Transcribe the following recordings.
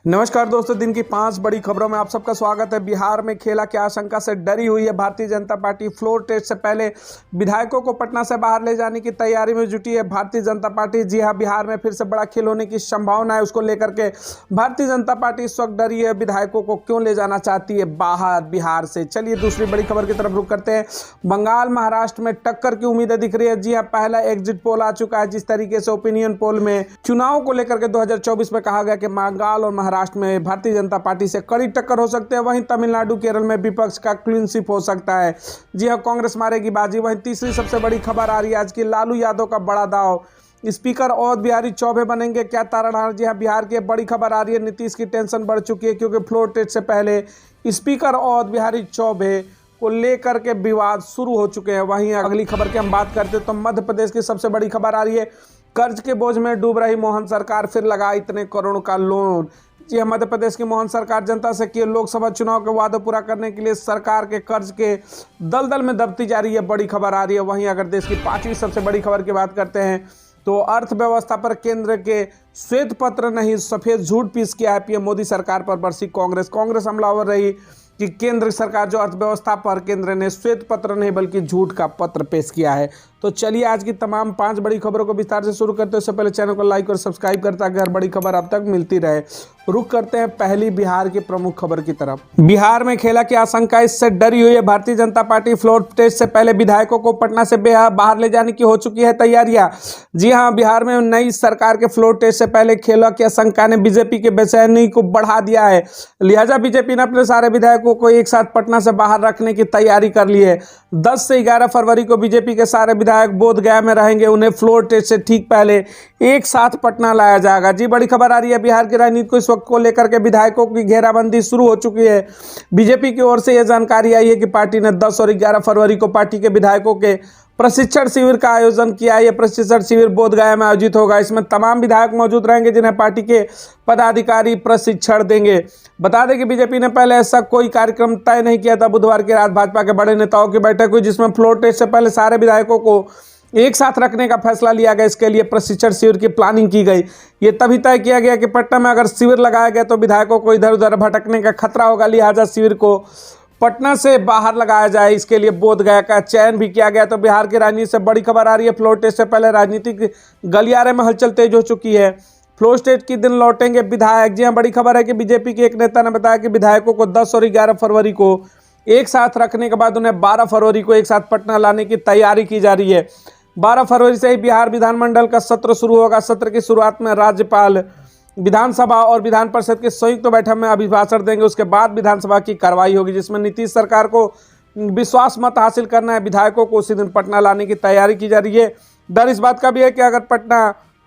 नमस्कार दोस्तों, दिन की 5 बड़ी खबरों में आप सबका स्वागत है। बिहार में खेला की आशंका से डरी हुई है Bharatiya Janata party. Floor test से पहले विधायकों को पटना से बाहर ले जाने की तैयारी में जुटी है भारतीय जनता पार्टी। जी हां, बिहार में फिर से बड़ा खेल होने की संभावना है। उसको लेकर के भारतीय जनता पार्टी इस वक्त डरी है। विधायकों को क्यों ले जाना चाहती है बाहर बिहार से। चलिए दूसरी बड़ी खबर की तरफ रुख करते हैं। बंगाल महाराष्ट्र में टक्कर की उम्मीदें दिख रही है। जी हाँ, पहला एग्जिट पोल आ चुका है। जिस तरीके से ओपिनियन पोल में चुनाव को लेकर के 2024 में कहा गया कि बंगाल और महाराष्ट्र में भारतीय जनता पार्टी से कड़ी टक्कर हो सकते हैं, वहीं तमिलनाडु केरल में विपक्ष का क्लीन स्वीप हो सकता है। जी हां, कांग्रेस मारेगी बाजी। वहीं तीसरी सबसे बड़ी खबर आ रही है आज की, लालू यादव का बड़ा दांव। स्पीकर अवध बिहारी चौबे बनेंगे क्या ताराधार। जी हां, बिहार की बड़ी खबर आ रही है। नीतीश की टेंशन बढ़ चुकी है क्योंकि फ्लोर टेस्ट से पहले स्पीकर अवध बिहारी चौबे को लेकर के विवाद शुरू हो चुके हैं। वहीं अगली खबर की हम बात करते हैं तो मध्य प्रदेश की सबसे बड़ी खबर आ रही है। कर्ज के बोझ में डूब रही मोहन सरकार, फिर लगा इतने करोड़ का लोन। जी हाँ, मध्य प्रदेश की मोहन सरकार जनता से किए लोकसभा चुनाव के वादे पूरा करने के लिए सरकार के कर्ज के दलदल में दबती जा रही है। बड़ी खबर आ रही है। वहीं अगर देश की 5वीं सबसे बड़ी खबर की बात करते हैं तो अर्थव्यवस्था पर केंद्र के श्वेत पत्र नहीं, सफेद झूठ पीस के आए पीएम मोदी सरकार पर बरसी कांग्रेस हमलावर रही कि केंद्र सरकार जो अर्थव्यवस्था पर केंद्र ने श्वेत पत्र नहीं बल्कि झूठ का पत्र पेश किया है। तो चलिए आज की तमाम 5 बड़ी खबरों को विस्तार से शुरू करते हैं। उससे पहले चैनल को लाइक और सब्सक्राइब करता है, हर बड़ी खबर अब तक मिलती रहे। रुक करते हैं पहली बिहार की प्रमुख खबर की तरफ। बिहार में खेला की आशंका, इससे डरी हुई है Bharatiya Janata party. Floor test से पहले विधायकों को पटना से बाहर ले जाने की हो चुकी है तैयारियां। जी हाँ, बिहार में नई सरकार के फ्लोर टेस्ट से पहले खेला की आशंका ने बीजेपी के बेचैनी को बढ़ा दिया है। लिहाजा बीजेपी ने अपने सारे विधायकों को एक साथ पटना से बाहर रखने की तैयारी कर ली है। 10 से 11 फरवरी को बीजेपी के सारे विधायक बोधगया में रहेंगे। उन्हें फ्लोर टेस्ट से ठीक पहले एक साथ पटना लाया जाएगा। जी, बड़ी खबर आ रही है। बिहार की राजनीति को इस वक्त को लेकर के विधायकों की घेराबंदी शुरू हो चुकी है। बीजेपी की ओर से यह जानकारी आई है कि पार्टी ने 10 और 11 फरवरी को पार्टी के विधायकों के प्रशिक्षण शिविर का आयोजन किया है। यह प्रशिक्षण शिविर बोधगया में आयोजित होगा। इसमें तमाम विधायक मौजूद रहेंगे जिन्हें पार्टी के पदाधिकारी प्रशिक्षण देंगे। बता दें कि बीजेपी ने पहले ऐसा कोई कार्यक्रम तय नहीं किया था। बुधवार की रात भाजपा के बड़े नेताओं की बैठक हुई जिसमें फ्लोर टेस्ट से पहले सारे विधायकों को एक साथ रखने का फैसला लिया गया। इसके लिए प्रशिक्षण शिविर की प्लानिंग की गई। ये तभी तय किया गया कि पटना में अगर शिविर लगाया गया तो विधायकों को इधर उधर भटकने का खतरा होगा। लिहाजा शिविर को पटना से बाहर लगाया जाए, इसके लिए बोधगया का चयन भी किया गया। तो बिहार की राजनीति से बड़ी खबर आ रही है। फ्लोर टेस्ट से पहले राजनीतिक गलियारे में हलचल तेज हो चुकी है। फ्लोर टेस्ट के दिन लौटेंगे विधायक। जी हाँ, बड़ी खबर है कि बीजेपी के एक नेता ने बताया कि विधायकों को 10 और 11 फरवरी को एक साथ रखने के बाद उन्हें 12 फरवरी को एक साथ पटना लाने की तैयारी की जा रही है। 12 फरवरी से ही बिहार विधानमंडल का सत्र शुरू होगा। सत्र की शुरुआत में राज्यपाल विधानसभा और विधान परिषद की संयुक्त बैठक में अभिभाषण देंगे। उसके बाद विधानसभा की कार्रवाई होगी जिसमें नीतीश सरकार को विश्वास मत हासिल करना है। विधायकों को उसी दिन पटना लाने की तैयारी की जा रही है। डर इस बात का भी है कि अगर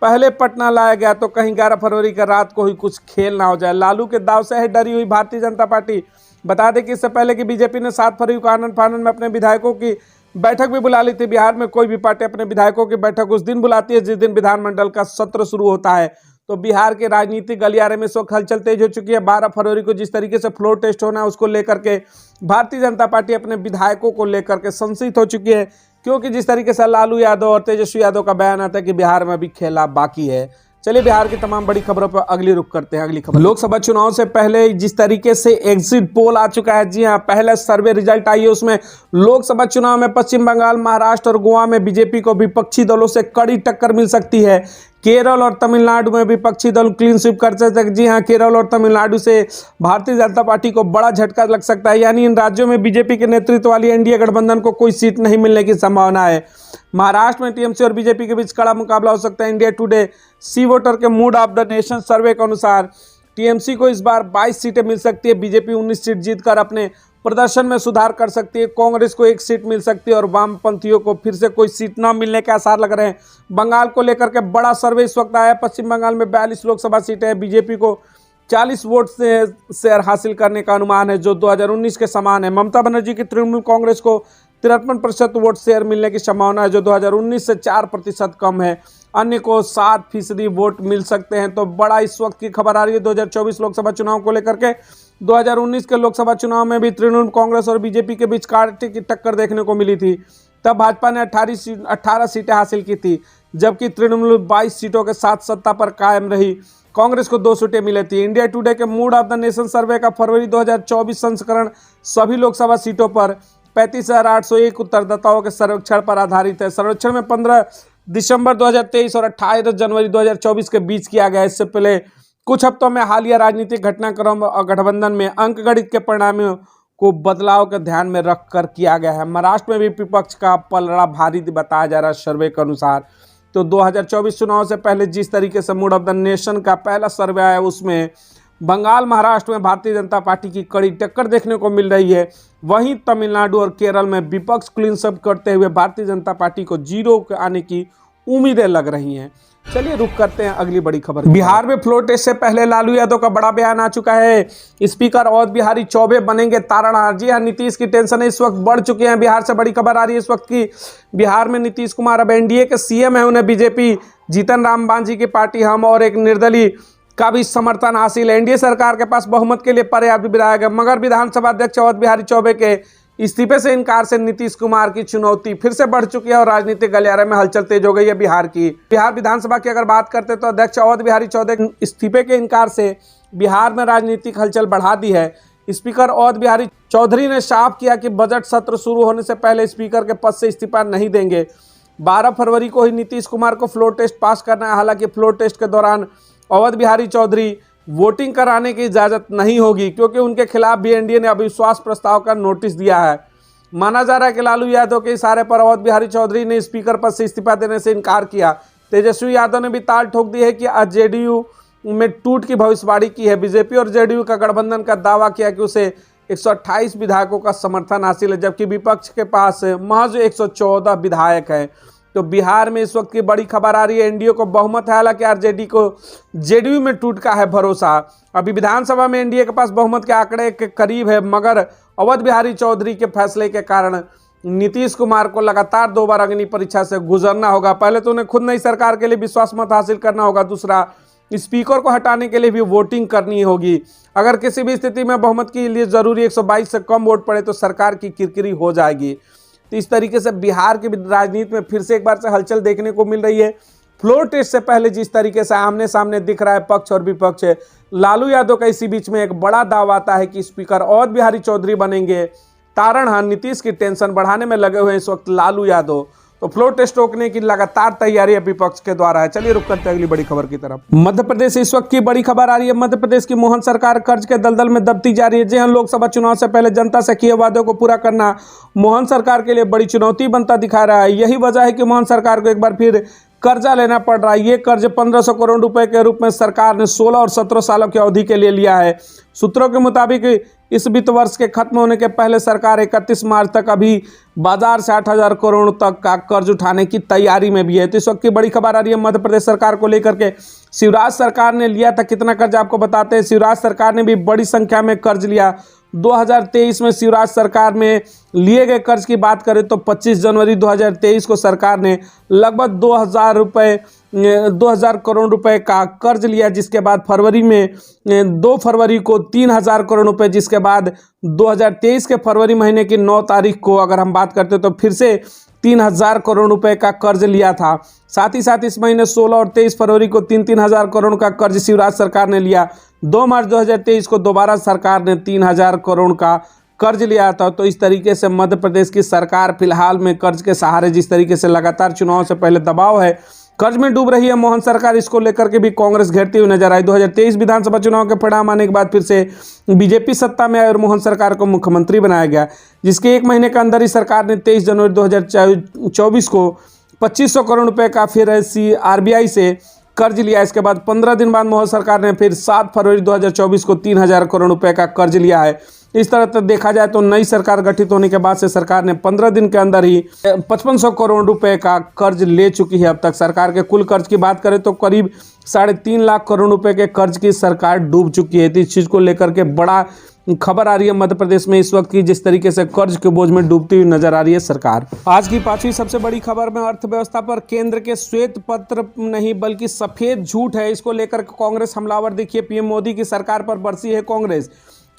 पहले पटना लाया गया तो कहीं 11 फरवरी का रात को ही कुछ खेल ना हो जाए। लालू के दाव से है डरी हुई भारतीय जनता पार्टी। बता दें कि इससे पहले कि बीजेपी ने 7 फरवरी को आनंद फानंद में अपने विधायकों की बैठक भी बुला ली थी। बिहार में कोई भी पार्टी अपने विधायकों की बैठक उस दिन बुलाती है जिस दिन विधानमंडल का सत्र शुरू होता है। तो बिहार के राजनीतिक गलियारे में इस वक्त हलचल तेज हो चुकी है। 12 फरवरी को जिस तरीके से फ्लोर टेस्ट होना है उसको लेकर के भारतीय जनता पार्टी अपने विधायकों को लेकर के संशयित हो चुकी है, क्योंकि जिस तरीके से लालू यादव और तेजस्वी यादव का बयान आता है कि बिहार में अभी खेला बाकी है। चलिए बिहार की तमाम बड़ी खबरों पर अगली रुख करते हैं। अगली खबर, लोकसभा चुनाव से पहले जिस तरीके से एग्जिट पोल आ चुका है। जी हां, पहला सर्वे रिजल्ट आई है। उसमें लोकसभा चुनाव में पश्चिम बंगाल, महाराष्ट्र और गोवा में बीजेपी को विपक्षी दलों से कड़ी टक्कर मिल सकती है। केरल और तमिलनाडु में विपक्षी दल क्लीन स्वीप कर सकते हैं। जी हां, केरल और तमिलनाडु से भारतीय जनता पार्टी को बड़ा झटका लग सकता है। यानी इन राज्यों में बीजेपी के नेतृत्व वाली एनडीए गठबंधन को कोई सीट नहीं मिलने की संभावना है। महाराष्ट्र में टीएमसी और बीजेपी के बीच कड़ा मुकाबला हो सकता है। इंडिया टुडे सी वोटर के मूड ऑफ द नेशन सर्वे के अनुसार टीएमसी को इस बार 22 सीटें मिल सकती है। बीजेपी 19 सीट जीतकर अपने प्रदर्शन में सुधार कर सकती है। कांग्रेस को 1 सीट मिल सकती है और वामपंथियों को फिर से कोई सीट न मिलने के आसार लग रहे हैं। बंगाल को लेकर के बड़ा सर्वे इस वक्त आया है। पश्चिम बंगाल में 42 लोकसभा सीटें हैं। बीजेपी को 40 वोट से शेयर हासिल करने का अनुमान है जो 2019 के समान है। ममता बनर्जी की तृणमूल कांग्रेस को 53% वोट शेयर मिलने की संभावना है जो 2019 से 4% कम है। अन्य को 7% वोट मिल सकते हैं। तो बड़ा इस वक्त की खबर आ रही है 2024 लोकसभा चुनाव को लेकर के। 2019 के लोकसभा चुनाव में भी तृणमूल कांग्रेस और बीजेपी के बीच कांटे की टक्कर देखने को मिली थी। तब भाजपा ने 18 सीटें हासिल की थी, जबकि तृणमूल 22 सीटों के साथ सत्ता पर कायम रही। कांग्रेस को 2 सीटें मिली थी। इंडिया टुडे के मूड ऑफ द नेशन सर्वे का फरवरी 2024 संस्करण सभी लोकसभा सीटों पर 35,801 उत्तरदाताओं के सर्वेक्षण पर आधारित है। सर्वेक्षण में 15 दिसंबर 2023 और 28 जनवरी 2024 के बीच किया गया। इससे पहले कुछ हफ्तों में हालिया राजनीतिक घटनाक्रम और गठबंधन में अंकगणित के परिणामों को बदलाव के ध्यान में रखकर किया गया है। महाराष्ट्र में भी विपक्ष का पलड़ा भारी बताया जा रहा है सर्वे के अनुसार। तो 2024 चुनाव से पहले जिस तरीके से मूड ऑफ द नेशन का पहला सर्वे आया, उसमें बंगाल महाराष्ट्र में भारतीय जनता पार्टी की कड़ी टक्कर देखने को मिल रही है। वहीं तमिलनाडु और केरल में विपक्ष क्लीन स्वीप करते हुए भारतीय जनता पार्टी को 0 के आने की उम्मीदें लग रही हैं। चलिए रुक करते हैं अगली बड़ी खबर। बिहार में फ्लोर टेस्ट से पहले लालू यादव का बड़ा बयान आ चुका है। स्पीकर अवध बिहारी चौबे बनेंगे तारणहार। जी हाँ, नीतीश की टेंशन इस वक्त बढ़ चुकी है। बिहार से बड़ी खबर आ रही है इस वक्त की बिहार में नीतीश कुमार अब एनडीए के सीएम है। उन्हें बीजेपी जीतन राम मांझी की पार्टी हम और एक निर्दलीय का भी समर्थन हासिल है। एनडीए सरकार के पास बहुमत के लिए पर्याप्त विधायक है, मगर विधानसभा अध्यक्ष अवध बिहारी चौबे के इस्तीफे से इनकार से नीतीश कुमार की चुनौती फिर से बढ़ चुकी है और राजनीतिक गलियारे में हलचल तेज हो गई है बिहार की। बिहार विधानसभा की अगर बात करते तो अध्यक्ष अवध बिहारी चौबे इस्तीफे के इनकार से बिहार में राजनीतिक हलचल बढ़ा दी है। स्पीकर अवध बिहारी चौधरी ने साफ किया कि बजट सत्र शुरू होने से पहले स्पीकर के पद से इस्तीफा नहीं देंगे। 12 फरवरी को ही नीतीश कुमार को फ्लोर टेस्ट पास करना है। हालांकि फ्लोर टेस्ट के दौरान अवध बिहारी चौधरी वोटिंग कराने की इजाज़त नहीं होगी, क्योंकि उनके खिलाफ भी एनडीए ने अविश्वास प्रस्ताव का नोटिस दिया है। माना जा रहा है कि लालू यादव के इशारे पर अवध बिहारी चौधरी ने स्पीकर पद से इस्तीफा देने से इनकार किया। तेजस्वी यादव ने भी ताल ठोक दी है कि आज जेडीयू में टूट की भविष्यवाणी की है। बीजेपी और जेडीयू का गठबंधन का दावा किया कि उसे 128 विधायकों का समर्थन हासिल है, जबकि विपक्ष के पास महज 114 विधायक हैं। तो बिहार में इस वक्त की बड़ी खबर आ रही है, एनडीए को बहुमत है। हालांकि आरजेडी को जेडीयू में टूट का है भरोसा। अभी विधानसभा में एनडीए के पास बहुमत के आंकड़े के करीब है, मगर अवध बिहारी चौधरी के फैसले के कारण नीतीश कुमार को लगातार 2 बार अग्नि परीक्षा से गुजरना होगा। पहले तो उन्हें खुद नई सरकार के लिए विश्वास मत हासिल करना होगा, दूसरा स्पीकर को हटाने के लिए भी वोटिंग करनी होगी। अगर किसी भी स्थिति में बहुमत के लिए जरूरी 122 से कम वोट पड़े तो सरकार की किरकिरी हो जाएगी। तो इस तरीके से बिहार की राजनीति में फिर से एक बार से हलचल देखने को मिल रही है। फ्लोर टेस्ट से पहले जिस तरीके से आमने सामने दिख रहा है पक्ष और विपक्ष, लालू यादव का इसी बीच में एक बड़ा दावा आता है कि स्पीकर अवध बिहारी चौधरी बनेंगे तारणहार। नीतीश की टेंशन बढ़ाने में लगे हुए इस वक्त लालू यादव। तो फ्लोर टेस्ट रोकने की लगातार तैयारी विपक्ष के द्वारा है। चलिए रुक करते हैं अगली बड़ी खबर की तरफ। मध्य प्रदेश इस वक्त की बड़ी खबर आ रही है। मध्य प्रदेश की मोहन सरकार कर्ज के दलदल में दबती जा रही है। जी हाँ, लोकसभा चुनाव से पहले जनता से किए वादों को पूरा करना मोहन सरकार के लिए बड़ी चुनौती बनता दिखा रहा है। यही वजह है कि मोहन सरकार को एक बार फिर कर्जा लेना पड़ रहा है। ये कर्ज 1500 करोड़ रुपए के रूप में सरकार ने 16 और 17 सालों की अवधि के लिए लिया है। सूत्रों के मुताबिक इस वित्त वर्ष के खत्म होने के पहले सरकार 31 मार्च तक अभी बाजार से 8,000 करोड़ तक का कर्ज उठाने की तैयारी में भी है। तो इस वक्त की बड़ी खबर आ रही है मध्य प्रदेश सरकार को लेकर के। शिवराज सरकार ने लिया था कितना कर्ज आपको बताते हैं। शिवराज सरकार ने भी बड़ी संख्या में कर्ज लिया। 2023 में शिवराज सरकार में लिए गए कर्ज की बात करें तो 25 जनवरी 2023 को सरकार ने लगभग 2,000 करोड़ रुपए का कर्ज लिया, जिसके बाद फरवरी में 2 फरवरी को 3,000 करोड़ रुपए, जिसके बाद 2023 के फरवरी महीने की 9 तारीख को अगर हम बात करते तो फिर से 3,000 करोड़ रुपए का कर्ज लिया था। साथ ही साथ इस महीने 16 और 23 फरवरी को 3,000 करोड़ का कर्ज शिवराज सरकार ने लिया। 2 मार्च 2023 को दोबारा सरकार ने 3,000 करोड़ का कर्ज लिया था। तो इस तरीके से मध्य प्रदेश की सरकार फिलहाल में कर्ज के सहारे जिस तरीके से लगातार चुनाव से पहले दबाव है, कर्ज में डूब रही है मोहन सरकार। इसको लेकर के भी कांग्रेस घेरती हुई नजर आई। 2023 विधानसभा चुनाव के परिणाम आने के बाद फिर से बीजेपी सत्ता में आई और मोहन सरकार को मुख्यमंत्री बनाया गया, जिसके 1 महीने के अंदर ही सरकार ने 23 जनवरी 2024 को 2500 करोड़ रुपए का फिर आरबीआई से कर्ज लिया। इसके बाद 15 दिन बाद मोहन सरकार ने फिर 7 फरवरी 2024 को 3,000 करोड़ रुपए का कर्ज लिया है। इस तरह तक देखा जाए तो नई सरकार गठित होने के बाद से सरकार ने 15 दिन के अंदर ही 5500 करोड़ रुपए का कर्ज ले चुकी है। अब तक सरकार के कुल कर्ज की बात करें तो करीब 3.5 लाख करोड़ रुपए के कर्ज की सरकार डूब चुकी है। तो इस चीज़ को लेकर के बड़ा खबर आ रही है मध्य प्रदेश में इस वक्त की, जिस तरीके से कर्ज के बोझ में डूबती हुई नजर आ रही है सरकार। आज की 5वीं सबसे बड़ी खबर में अर्थव्यवस्था पर केंद्र के श्वेत पत्र नहीं बल्कि सफेद झूठ है। इसको लेकर कांग्रेस हमलावर। देखिए, पीएम मोदी की सरकार पर बरसी है कांग्रेस।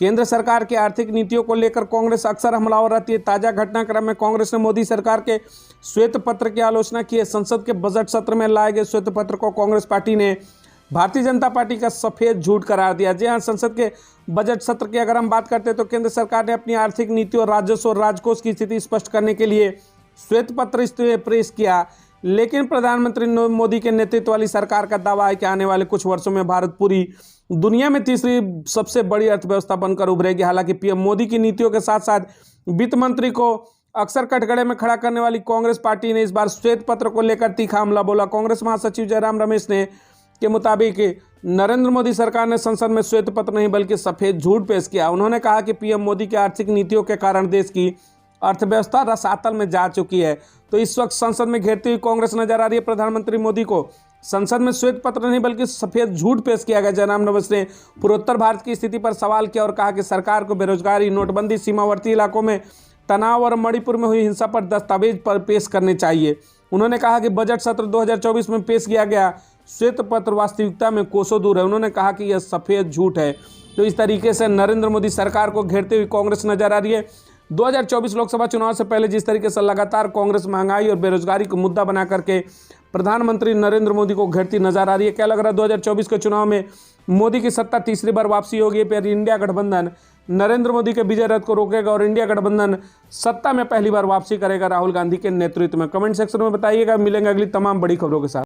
केंद्र सरकार की आर्थिक नीतियों को लेकर कांग्रेस अक्सर हमलावर रहती है। ताजा घटनाक्रम में कांग्रेस ने मोदी सरकार के श्वेत पत्र की आलोचना की है। संसद के बजट सत्र में लाए गए श्वेत पत्र को कांग्रेस पार्टी ने भारतीय जनता पार्टी का सफेद झूठ करार दिया। जी हां, संसद के बजट सत्र की अगर हम बात करते हैं तो केंद्र सरकार ने अपनी आर्थिक नीतियों, राजस्व और राजकोष की स्थिति स्पष्ट करने के लिए श्वेत पत्र पेश किया। लेकिन प्रधानमंत्री नरेंद्र मोदी के नेतृत्व वाली सरकार का दावा है कि आने वाले कुछ वर्षों में भारत पूरी दुनिया में तीसरी सबसे बड़ी अर्थव्यवस्था बनकर उभरेगी। हालांकि पीएम मोदी की नीतियों के साथ साथ वित्त मंत्री को अक्सर कटघरे में खड़ा करने वाली कांग्रेस पार्टी ने इस बार श्वेत पत्र को लेकर तीखा हमला बोला। कांग्रेस महासचिव जयराम रमेश ने के मुताबिक नरेंद्र मोदी सरकार ने संसद में श्वेत पत्र नहीं बल्कि सफेद झूठ पेश किया। उन्होंने कहा कि पीएम मोदी की आर्थिक नीतियों के कारण देश की अर्थव्यवस्था रसातल में जा चुकी है। तो इस वक्त संसद में घेरती हुई कांग्रेस नजर आ रही है। प्रधानमंत्री मोदी को संसद में श्वेत पत्र नहीं बल्कि सफेद झूठ पेश किया गया। जयराम रमेश ने पूर्वोत्तर भारत की स्थिति पर सवाल किया और कहा कि सरकार को बेरोजगारी, नोटबंदी, सीमावर्ती इलाकों में तनाव और मणिपुर में हुई हिंसा पर दस्तावेज पर पेश करने चाहिए। उन्होंने कहा कि बजट सत्र 2024 में पेश किया गया श्वेत पत्र वास्तविकता में कोसों दूर है। उन्होंने कहा कि यह सफेद झूठ है। तो इस तरीके से नरेंद्र मोदी सरकार को घेरते हुए कांग्रेस नजर आ रही है। 2024 लोकसभा चुनाव से पहले जिस तरीके से लगातार कांग्रेस महंगाई और बेरोजगारी को मुद्दा बना करके प्रधानमंत्री नरेंद्र मोदी को घेरती नजर आ रही है। क्या लग रहा है 2024 के चुनाव में मोदी की सत्ता तीसरी बार वापसी होगी? फिर इंडिया गठबंधन नरेंद्र मोदी के विजय रथ को रोकेगा और इंडिया गठबंधन सत्ता में पहली बार वापसी करेगा राहुल गांधी के नेतृत्व में? कमेंट सेक्शन में बताइएगा। मिलेंगे अगली तमाम बड़ी खबरों के साथ।